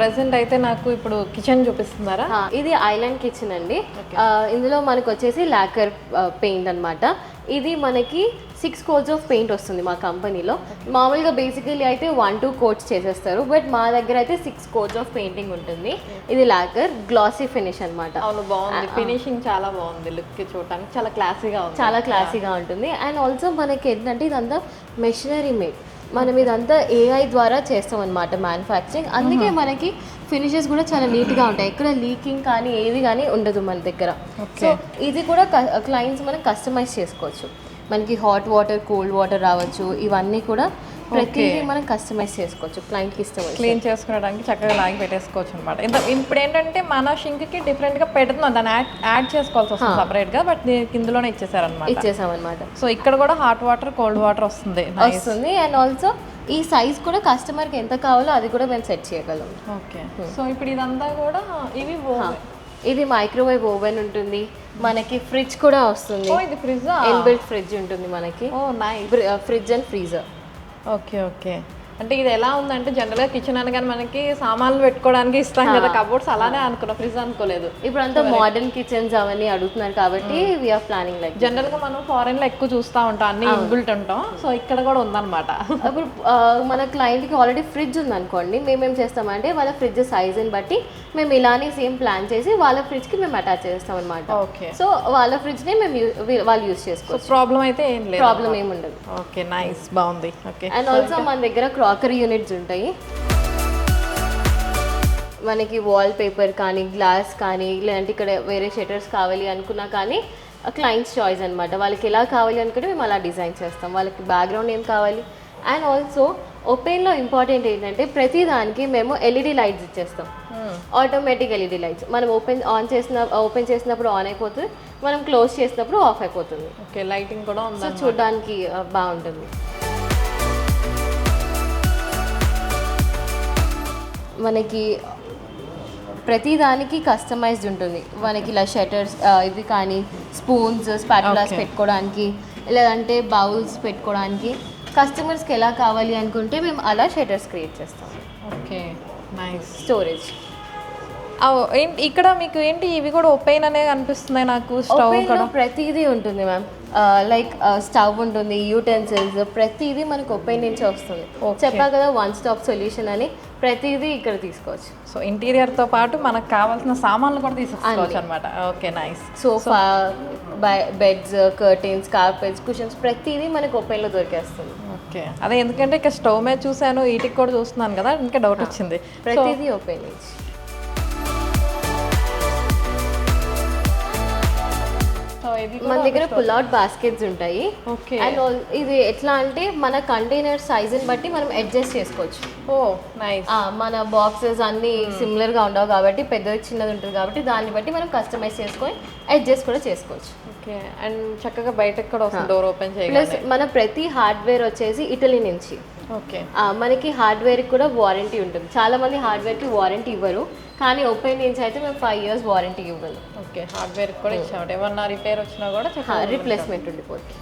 Present అయితే నాకు ఇప్పుడు కిచెన్ చూపిస్తున్నారా? ఇది ఐలాండ్ కిచెన్ అండి. ఇందులో మనకు వచ్చేసి లాకర్ పెయింట్ అన్నమాట. ఇది మనకి 6 coats ఆఫ్ పెయింట్ వస్తుంది మా కంపెనీలో. మామూలుగా బేసికలీ అయితే 1-2 coats చేసేస్తారు, బట్ మా దగ్గర అయితే 6 coats ఆఫ్ పెయింటింగ్ ఉంటుంది. ఇది లాకర్ గ్లాసీ ఫినిష్ అన్నమాట. అవును, బాగుంది. ఫినిషింగ్ చాలా బాగుంది. లుక్ చూడడానికి చాలా క్లాసీగా ఉంది. చాలా క్లాసీగా ఉంటుంది. అండ్ ఆల్సో మనకి ఏంటంటే ఇదంతా మెషినరీ మేడ్. మనం ఇదంతా AI ద్వారా చేస్తాం అనమాట మ్యానుఫ్యాక్చరింగ్. అందుకే మనకి ఫినిషెస్ కూడా చాలా నీట్గా ఉంటాయి. ఎక్కడ లీకింగ్ కానీ ఏది కానీ ఉండదు మన దగ్గర. సో ఇది కూడా క్లయింట్స్ మనం కస్టమైజ్ చేసుకోవచ్చు. మనకి హాట్ వాటర్, కోల్డ్ వాటర్ రావచ్చు. ఇవన్నీ కూడా ప్రతిదీ మనం కస్టమైజ్ చేసుకోవచ్చు క్లయింట్కి ఇష్టం. క్లీన్ చేసుకోవడానికి చక్కగా లాగి పెట్టేసుకోవచ్చు అనమాట. ఇప్పుడు ఏంటంటే మన షింక్కి డిఫరెంట్గా పెడుతున్నాం, దాన్ని యాడ్ చేసుకోవాల్సి వస్తుంది సపరేట్గా, బట్ ఇందులోనే ఇచ్చేసామన్నమాట. సో ఇక్కడ కూడా హాట్ వాటర్, కోల్డ్ వాటర్ వస్తుంది. అండ్ ఆల్సో ఈ సైజ్ కూడా కస్టమర్కి ఎంత కావాలో అది కూడా మేము సెట్ చేయగలం. ఓకే. సో ఇప్పుడు ఇదంతా కూడా ఇది మైక్రోవేవ్ ఓవెన్ ఉంటుంది. మనకి ఫ్రిడ్జ్ కూడా వస్తుంది. ఇది ఫ్రిడ్జ్, ఇన్బిల్ట్ ఫ్రిడ్జ్ ఉంటుంది మనకి. Fridge and freezer. Okay okay. అంటే ఇది ఎలా ఉందంటే జనరల్గా కిచెన్ అనగానే మనకి సామాన్లు పెట్టుకోవడానికి ఇస్తాం కదా, కబోర్డ్స్, అలానే అనుకున్నా, ఫ్రిడ్జ్ అనుకోలేదు. ఇప్పుడు అంతా మోడర్న్ కిచెన్స్ అవన్నీ అడుగుతున్నారు కాబట్టి వీఆర్ ప్లానింగ్ లైక్. జనరల్గా మనం ఫారెన్లో ఎక్కువ చూస్తూ ఉంటాం, అన్ని ఇన్బిల్ట్ ఉంటాం. సో ఇక్కడ కూడా ఉందన్నమాట. ఇప్పుడు మన క్లయింట్కి ఆల్రెడీ ఫ్రిడ్జ్ ఉందనుకోండి, మేమేం చేస్తామంటే వాళ్ళ ఫ్రిడ్జ్ సైజుని బట్టి మేము ఇలానే సేమ్ ప్లాన్ చేసి వాళ్ళ ఫ్రిడ్జ్కి మేము అటాచ్ చేస్తాం అనమాట. ఓకే. సో వాళ్ళ ఫ్రిడ్జ్ని మేము వాళ్ళు యూజ్ చేసుకోవచ్చు. ప్రాబ్లం అయితే ఏం లేదు, ప్రాబ్లం ఏమి ఉండదు. ఓకే, నైస్, బాగుంది. ఓకే. అండ్ ఆల్సో మన దగ్గర క్రాకరీ యూనిట్స్ ఉంటాయి. మనకి వాల్ పేపర్ కానీ, గ్లాస్ కానీ, లేదంటే ఇక్కడ వేరే షట్టర్స్ కావాలి అనుకున్నా కానీ క్లయింట్స్ చాయిస్ అనమాట. వాళ్ళకి ఎలా కావాలి అనుకుంటే మేము అలా డిజైన్ చేస్తాం. వాళ్ళకి బ్యాక్గ్రౌండ్ ఏం కావాలి. అండ్ ఆల్సో ఓపెన్లో ఇంపార్టెంట్ ఏంటంటే ప్రతి దానికి మేము LED లైట్స్ ఇచ్చేస్తాం. Automatic LED lights. మనం ఓపెన్ చేసినప్పుడు ఆన్ అయిపోతుంది, మనం క్లోజ్ చేసినప్పుడు ఆఫ్ అయిపోతుంది. ఓకే, లైటింగ్ కూడా ఉంది, చూడడానికి బాగుంటుంది. మనకి ప్రతి దానికి కస్టమైజ్డ్ ఉంటుంది. మనకి ఇలా షట్టర్స్ ఇది కానీ, స్పూన్స్, స్పాటులాస్ పెట్టుకోవడానికి, లేదంటే బౌల్స్ పెట్టుకోవడానికి కస్టమర్స్కి ఎలా కావాలి అనుకుంటే మేము అలా షట్టర్స్ క్రియేట్ చేస్తాం. Okay, nice. స్టోరేజ్ ఇక్కడ మీకు ఏంటి, ఇవి కూడా ఓపెన్ అనే అనిపిస్తున్నాయి నాకు. స్టవ్ కూడా ప్రతిదీ ఉంటుంది మ్యామ్. లైక్ స్టవ్ ఉంటుంది, యూటెన్సిల్స్, ప్రతిదీ మనకు ఓపెన్ నుంచే వస్తుంది. చెప్పా కదా, వన్ స్టాప్ సొల్యూషన్ అని. ప్రతిదీ ఇక్కడ తీసుకోవచ్చు. సో ఇంటీరియర్తో పాటు మనకు కావాల్సిన సామాన్లు కూడా తీసుకోవచ్చు అనమాట. Okay, nice. Sofa, beds, curtains, carpets, cushions ప్రతిదీ మనకు ఓపెన్లో దొరికేస్తుంది. ఓకే, అదే ఎందుకంటే ఇక్కడ స్టవ్ మీద చూసాను, వీటికి కూడా చూస్తున్నాను కదా, ఇంకా డౌట్ వచ్చింది. ప్రతిదీ ఓపెన్ నుంచి. మన దగ్గర పుల్ అవుట్ బాస్కెట్స్ ఉంటాయి. ఓకే. అండ్ ఇది ఎట్లా అంటే మన కంటైనర్ సైజుని బట్టి మనం అడ్జస్ట్ చేసుకోవచ్చు. ఓ నైస్. మన బాక్సెస్ అన్ని సిమిలర్గా ఉండవు కాబట్టి, పెద్దది చిన్నది ఉంటుంది కాబట్టి దాన్ని బట్టి మనం కస్టమైజ్ చేసుకొని అడ్జస్ట్ కూడా చేసుకోవచ్చు. ఓకే. అండ్ చక్కగా బయటకు కూడా వస్తుంది డోర్ ఓపెన్ చేయాలి. ప్లస్ మన ప్రతి హార్డ్వేర్ వచ్చేసి ఇటలీ నుంచి. ఓకే. మనకి హార్డ్వేర్కి కూడా వారంటీ ఉంటుంది. చాలా మంది హార్డ్వేర్కి వారంటీ ఇవ్వరు, కానీ ఓపెన్ నుంచి అయితే మేము 5 years వారంటీ ఇవ్వగలం. ఓకే, హార్డ్వేర్కి కూడా ఇచ్చాము. ఏమన్నా రిపేర్ వచ్చినా కూడా రీప్లేస్మెంట్ ఉండిపోతుంది.